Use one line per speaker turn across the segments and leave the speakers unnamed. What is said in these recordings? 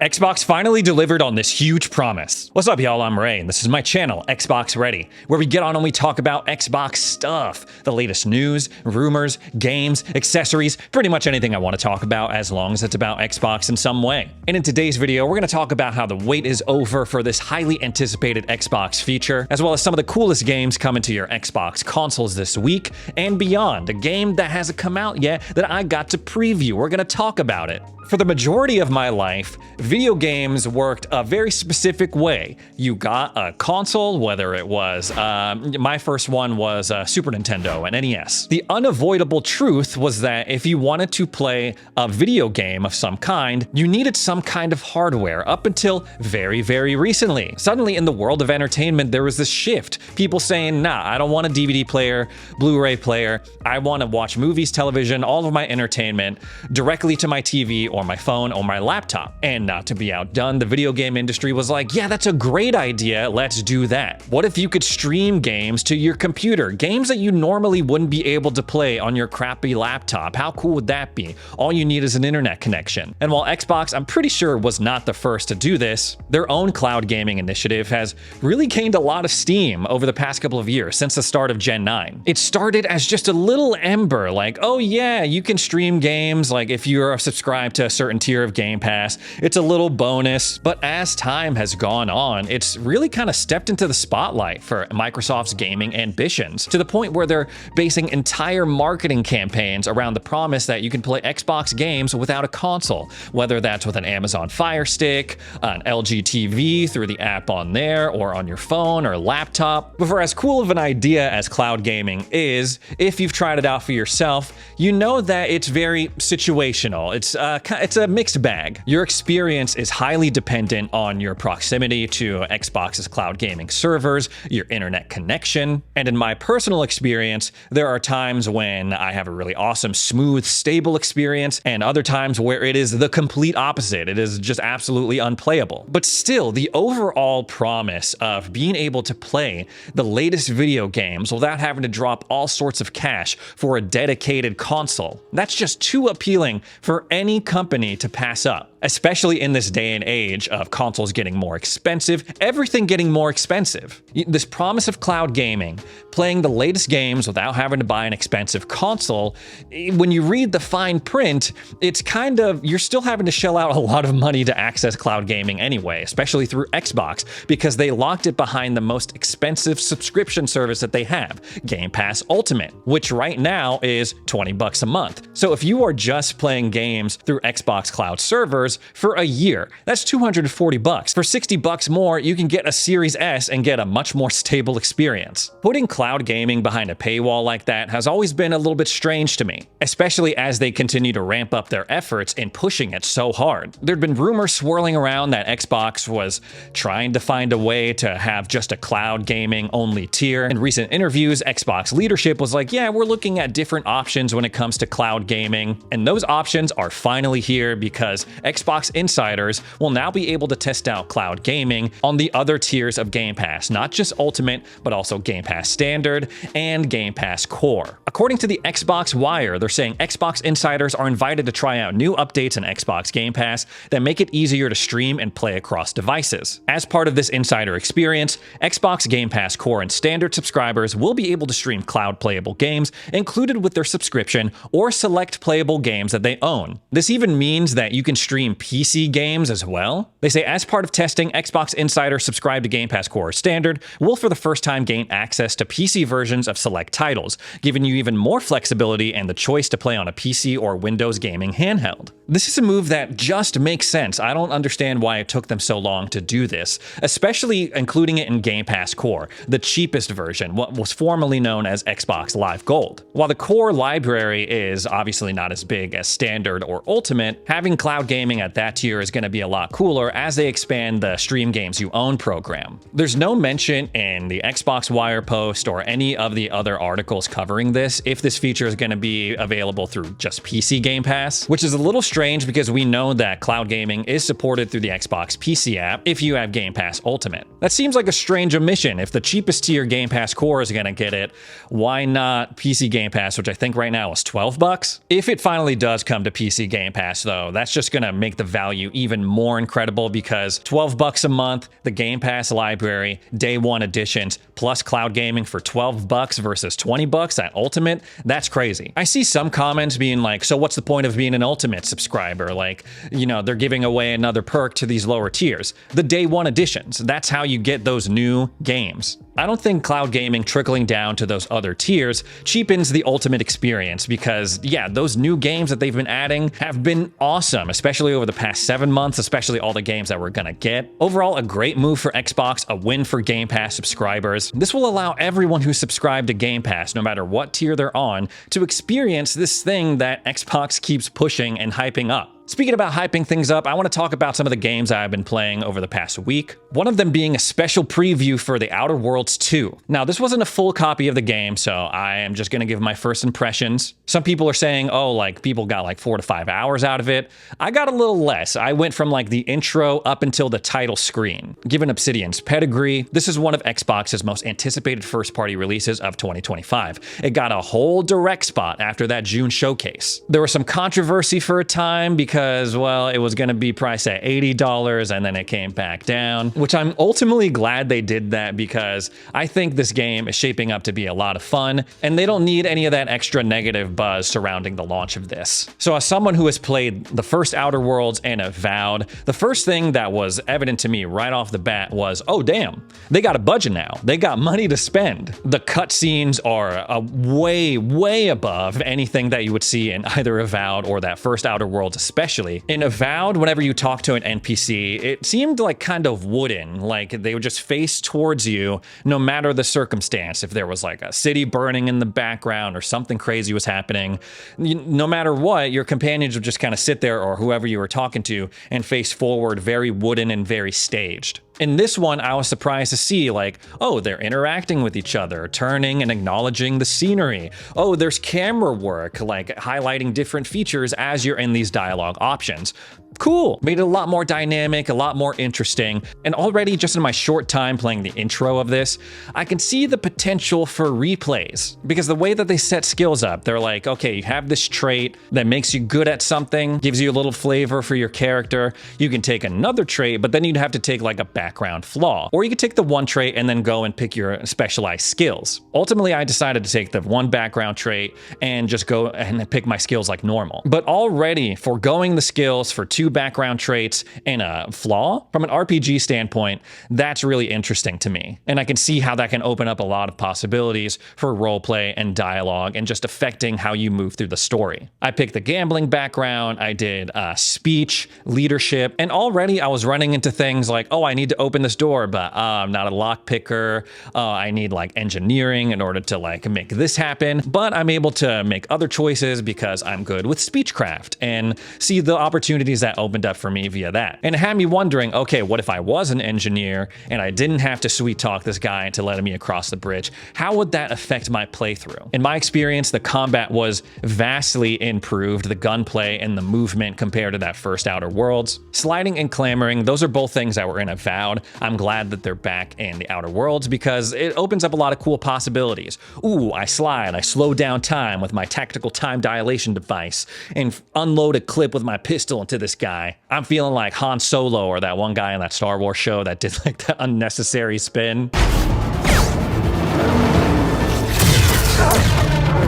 Xbox finally delivered on this huge promise. What's up, y'all? I'm Ray, and this is my channel, Xbox Ready, where we get on and we talk about Xbox stuff. The latest news, rumors, games, accessories, pretty much anything I want to talk about as long as it's about Xbox in some way. And in today's video, we're going to talk about how the wait is over for this highly anticipated Xbox feature, as well as some of the coolest games coming to your Xbox consoles this week and beyond. A game that hasn't come out yet that I got to preview. We're going to talk about it. For the majority of my life, video games worked a very specific way. You got a console, whether it was, my first one was Super Nintendo and NES. The unavoidable truth was that if you wanted to play a video game of some kind, you needed some kind of hardware up until very, very recently. Suddenly in the world of entertainment, there was this shift. People saying, nah, I don't want a DVD player, Blu-ray player. I want to watch movies, television, all of my entertainment directly to my TV or my phone or my laptop. And not to be outdone, the video game industry was like, yeah, that's a great idea, let's do that. What if you could stream games to your computer? Games that you normally wouldn't be able to play on your crappy laptop. How cool would that be? All you need is an internet connection. And while Xbox, I'm pretty sure, was not the first to do this, their own cloud gaming initiative has really gained a lot of steam over the past couple of years, since the start of Gen 9. It started as just a little ember, like, oh yeah, you can stream games, like if you're subscribed to a certain tier of Game Pass, it's a little bonus. But as time has gone on, it's really kind of stepped into the spotlight for Microsoft's gaming ambitions, to the point where they're basing entire marketing campaigns around the promise that you can play Xbox games without a console, whether that's with an Amazon Fire Stick, an LG TV through the app on there, or on your phone or laptop. But for as cool of an idea as cloud gaming is, if you've tried it out for yourself, you know that it's very situational. It's a mixed bag. Your experience is highly dependent on your proximity to Xbox's cloud gaming servers, your internet connection, and in my personal experience, there are times when I have a really awesome, smooth, stable experience, and other times where it is the complete opposite. It is just absolutely unplayable. But still, the overall promise of being able to play the latest video games without having to drop all sorts of cash for a dedicated console, that's just too appealing for any company to pass up, especially in this day and age of consoles getting more expensive, everything getting more expensive. This promise of cloud gaming, playing the latest games without having to buy an expensive console, when you read the fine print, it's kind of, you're still having to shell out a lot of money to access cloud gaming anyway, especially through Xbox, because they locked it behind the most expensive subscription service that they have, Game Pass Ultimate, which right now is $20 a month. So if you are just playing games through Xbox Cloud servers for a year, that's $240. For $60 more, you can get a Series S and get a much more stable experience. Putting cloud gaming behind a paywall like that has always been a little bit strange to me, especially as they continue to ramp up their efforts in pushing it so hard. There'd been rumors swirling around that Xbox was trying to find a way to have just a cloud gaming only tier. In recent interviews, Xbox leadership was like, yeah, we're looking at different options when it comes to cloud gaming, and those options are finally here because Xbox insiders will now be able to test out cloud gaming on the other tiers of Game Pass, not just Ultimate, but also Game Pass Standard and Game Pass Core. According to the Xbox Wire, they're saying Xbox insiders are invited to try out new updates in Xbox Game Pass that make it easier to stream and play across devices. As part of this insider experience, Xbox Game Pass Core and Standard subscribers will be able to stream cloud playable games included with their subscription or select playable games that they own. This even means that you can stream PC games as well. They say as part of testing, Xbox insiders subscribed to Game Pass Core or Standard will for the first time gain access to PC versions of select titles, giving you even more flexibility and the choice to play on a PC or Windows gaming handheld. This is a move that just makes sense. I don't understand why it took them so long to do this, especially including it in Game Pass Core, the cheapest version, what was formerly known as Xbox Live Gold. While the core library is obviously not as big as Standard or Ultimate, having cloud gaming at that tier is going to be a lot cooler as they expand the Stream Games You Own program. There's no mention in the Xbox Wire post or any of the other articles covering this if this feature is going to be available through just PC Game Pass, which is a little strange because we know that cloud gaming is supported through the Xbox PC app if you have Game Pass Ultimate. That seems like a strange omission. If the cheapest tier Game Pass Core is going to get it, why not PC Game Pass, which I think right now is $12? If it finally does come to PC Game Pass, though, that's just going to make make the value even more incredible because 12 bucks a month, the Game Pass library, day one editions, plus cloud gaming for 12 bucks versus 20 bucks at Ultimate, that's crazy. I see some comments being like, so what's the point of being an Ultimate subscriber? Like, they're giving away another perk to these lower tiers. The day one editions, that's how you get those new games. I don't think cloud gaming trickling down to those other tiers cheapens the Ultimate experience because, yeah, those new games that they've been adding have been awesome, especially over the past 7 months, especially all the games that we're gonna get. Overall, a great move for Xbox, a win for Game Pass subscribers. This will allow everyone who's subscribed to Game Pass, no matter what tier they're on, to experience this thing that Xbox keeps pushing and hyping up. Speaking about hyping things up, I want to talk about some of the games I've been playing over the past week. One of them being a special preview for The Outer Worlds 2. Now, this wasn't a full copy of the game, so I am just going to give my first impressions. Some people are saying, oh, like people got like 4 to 5 hours out of it. I got a little less. I went from like the intro up until the title screen. Given Obsidian's pedigree, this is one of Xbox's most anticipated first-party releases of 2025. It got a whole direct spot after that June showcase. There was some controversy for a time because, well, it was going to be priced at $80 and then it came back down, which I'm ultimately glad they did that because I think this game is shaping up to be a lot of fun and they don't need any of that extra negative buzz surrounding the launch of this. So as someone who has played the first Outer Worlds and Avowed, the first thing that was evident to me right off the bat was, oh damn, they got a budget now. They got money to spend. The cutscenes are way, way above anything that you would see in either Avowed or that first Outer Worlds especially. In Avowed, whenever you talk to an NPC, it seemed like kind of wooden, like they would just face towards you no matter the circumstance. If there was like a city burning in the background or something crazy was happening, no matter what, your companions would just kind of sit there or whoever you were talking to and face forward, very wooden and very staged. In this one, I was surprised to see like, oh, they're interacting with each other, turning and acknowledging the scenery. Oh, there's camera work, like highlighting different features as you're in these dialogue options. Cool. Made it a lot more dynamic, a lot more interesting. And already just in my short time playing the intro of this, I can see the potential for replays because the way that they set skills up, they're like, okay, you have this trait that makes you good at something, gives you a little flavor for your character. You can take another trait, but then you'd have to take like a background flaw. Or you could take the one trait and then go and pick your specialized skills. Ultimately, I decided to take the one background trait and just go and pick my skills like normal. But already foregoing the skills for 2 background traits and a flaw, from an RPG standpoint, that's really interesting to me. And I can see how that can open up a lot of possibilities for roleplay and dialogue and just affecting how you move through the story. I picked the gambling background, I did speech, leadership, and already I was running into things like, oh, I need to open this door, but I'm not a lock picker. I need like engineering in order to like make this happen, but I'm able to make other choices because I'm good with speechcraft and see the opportunities that opened up for me via that. And it had me wondering, okay, what if I was an engineer and I didn't have to sweet talk this guy into letting me across the bridge? How would that affect my playthrough? In my experience, the combat was vastly improved, the gunplay and the movement compared to that first Outer Worlds. Sliding and clamoring, those are both things that were in Avowed. I'm glad that they're back in the Outer Worlds because it opens up a lot of cool possibilities. Ooh, I slide, I slow down time with my tactical time dilation device and unload a clip with my pistol into this guy. I'm feeling like Han Solo or that one guy in that Star Wars show that did like the unnecessary spin.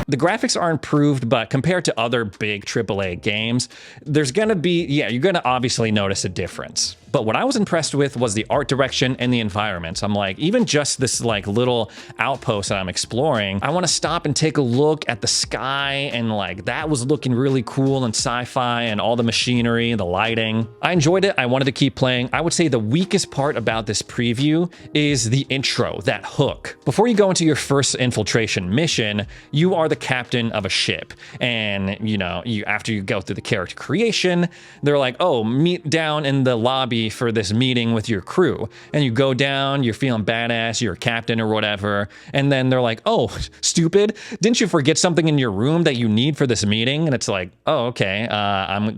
The graphics are improved, but compared to other big AAA games, there's gonna be, you're gonna obviously notice a difference. But what I was impressed with was the art direction and the environments. I'm like, even just this like little outpost that I'm exploring, I want to stop and take a look at the sky, and like that was looking really cool and sci-fi and all the machinery, the lighting. I enjoyed it. I wanted to keep playing. I would say the weakest part about this preview is the intro, that hook. Before you go into your first infiltration mission, you are the captain of a ship. And after you go through the character creation, they're like, oh, meet down in the lobby lobby for this meeting with your crew. And you go down, you're feeling badass, you're a captain or whatever. And then they're like, oh, stupid, didn't you forget something in your room that you need for this meeting? And it's like, oh, okay,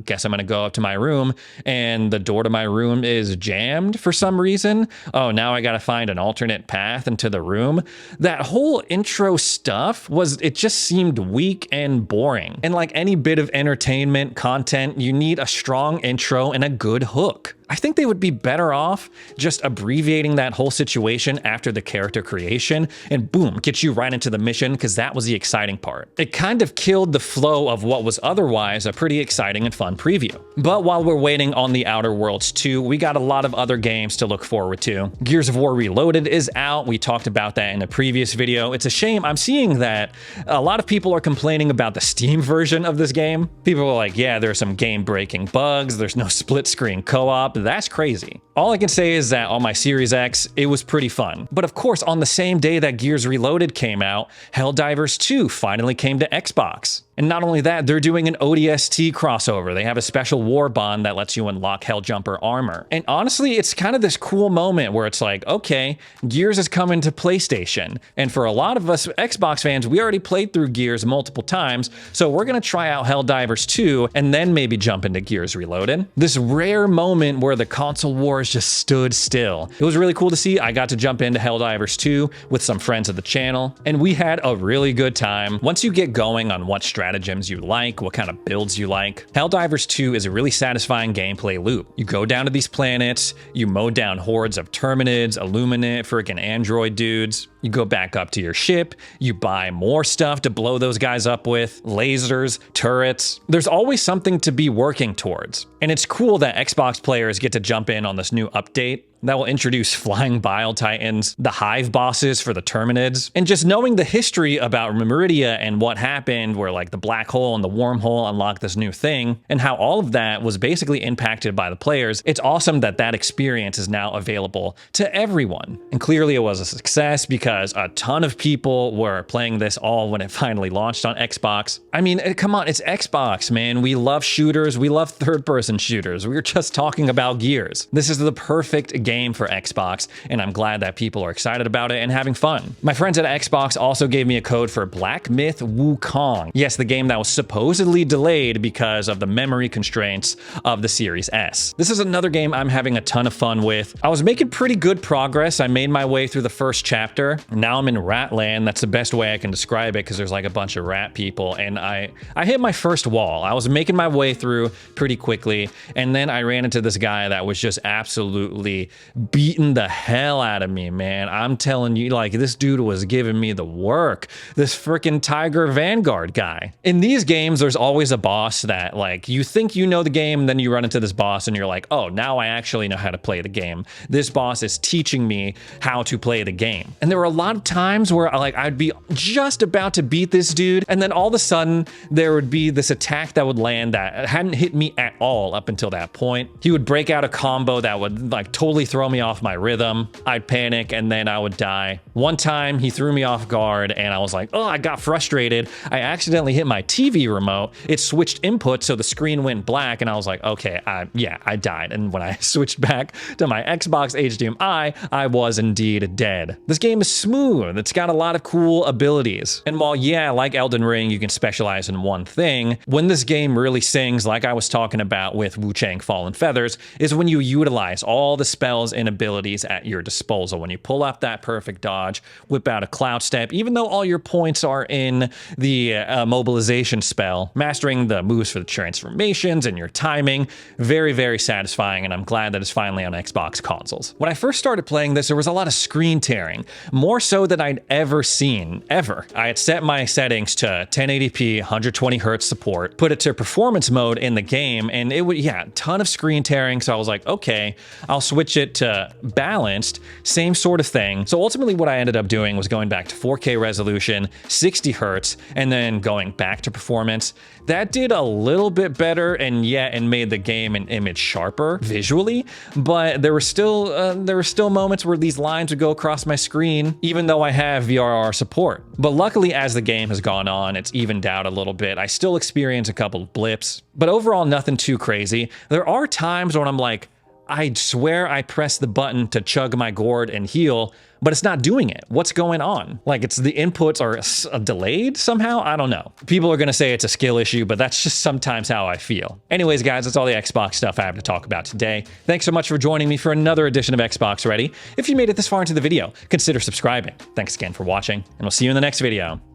guess I'm gonna go up to my room and the door to my room is jammed for some reason. Oh, now I gotta find an alternate path into the room. That whole intro stuff it just seemed weak and boring. And like any bit of entertainment content, you need a strong intro and a good hook. I think they would be better off just abbreviating that whole situation after the character creation and boom, get you right into the mission, because that was the exciting part. It kind of killed the flow of what was otherwise a pretty exciting and fun preview. But while we're waiting on The Outer Worlds 2, we got a lot of other games to look forward to. Gears of War Reloaded is out. We talked about that in a previous video. It's a shame. I'm seeing that a lot of people are complaining about the Steam version of this game. People are like, yeah, there's some game-breaking bugs. There's no split-screen co-op. That's crazy. All I can say is that on my Series X, it was pretty fun. But of course, on the same day that Gears Reloaded came out, Helldivers 2 finally came to Xbox. And not only that, they're doing an ODST crossover. They have a special war bond that lets you unlock Helljumper armor. And honestly, it's kind of this cool moment where it's like, okay, Gears is coming to PlayStation. And for a lot of us Xbox fans, we already played through Gears multiple times, so we're gonna try out Helldivers 2 and then maybe jump into Gears Reloaded. This rare moment where the console wars just stood still. It was really cool to see. I got to jump into Helldivers 2 with some friends of the channel, and we had a really good time. Once you get going on what stratagems you like, what kind of builds you like, Helldivers 2 is a really satisfying gameplay loop. You go down to these planets, you mow down hordes of Terminids, Illuminate, freaking android dudes. You go back up to your ship, you buy more stuff to blow those guys up with, lasers, turrets. There's always something to be working towards. And it's cool that Xbox players get to jump in on this new update that will introduce flying bile titans, the hive bosses for the Terminids, and just knowing the history about Meridia and what happened where like the black hole and the wormhole unlocked this new thing, and how all of that was basically impacted by the players. It's awesome that that experience is now available to everyone. And clearly it was a success because a ton of people were playing this all when it finally launched on Xbox. I mean, come on, it's Xbox, man. We love shooters. We love third-person shooters. We were just talking about Gears. This is the perfect game for Xbox, and I'm glad that people are excited about it and having fun. My friends at Xbox also gave me a code for Black Myth Wukong. Yes, the game that was supposedly delayed because of the memory constraints of the Series S. This is another game I'm having a ton of fun with. I was making pretty good progress. I made my way through the first chapter. Now I'm in Ratland. That's the best way I can describe it because there's like a bunch of rat people, and I hit my first wall. I was making my way through pretty quickly, and then I ran into this guy that was just absolutely beating the hell out of me, man. I'm telling you, like, this dude was giving me the work. This freaking Tiger Vanguard guy. In these games, there's always a boss that, like, you think you know the game, and then you run into this boss and you're like, oh, now I actually know how to play the game. This boss is teaching me how to play the game. And there were a lot of times where like I'd be just about to beat this dude, and then all of a sudden there would be this attack that would land that hadn't hit me at all up until that point. He would break out a combo that would like totally throw me off my rhythm. I'd panic and then I would die. One time he threw me off guard and I was like, oh, I got frustrated. I accidentally hit my TV remote. It switched input so the screen went black, and I was like, okay, I died. And when I switched back to my Xbox HDMI, I was indeed dead. This game is smooth. It's got a lot of cool abilities. And while, yeah, like Elden Ring, you can specialize in one thing, when this game really sings, like I was talking about with Wu Chang Fallen Feathers, is when you utilize all the spells and abilities at your disposal. When you pull up that perfect dodge, whip out a cloud step, even though all your points are in the mobilization spell, mastering the moves for the transformations and your timing, very, very satisfying, and I'm glad that it's finally on Xbox consoles. When I first started playing this, there was a lot of screen tearing, more so than I'd ever seen, ever. I had set my settings to 1080p, 120 hertz support, put it to performance mode in the game, and it would, yeah, ton of screen tearing, so I was like, okay, I'll switch it to balanced, same sort of thing. So ultimately what I ended up doing was going back to 4K resolution, 60 hertz, and then going back to performance. That did a little bit better, and made the game and image sharper visually, but there were still moments where these lines would go across my screen, even though I have VRR support. But luckily, as the game has gone on, it's evened out a little bit. I still experience a couple of blips, but overall nothing too crazy. There are times when I'm like, I swear I pressed the button to chug my gourd and heal, but it's not doing it. What's going on? Like, it's the inputs are delayed somehow? I don't know. People are gonna say it's a skill issue, but that's just sometimes how I feel. Anyways, guys, that's all the Xbox stuff I have to talk about today. Thanks so much for joining me for another edition of Xbox Ready. If you made it this far into the video, consider subscribing. Thanks again for watching, and we'll see you in the next video.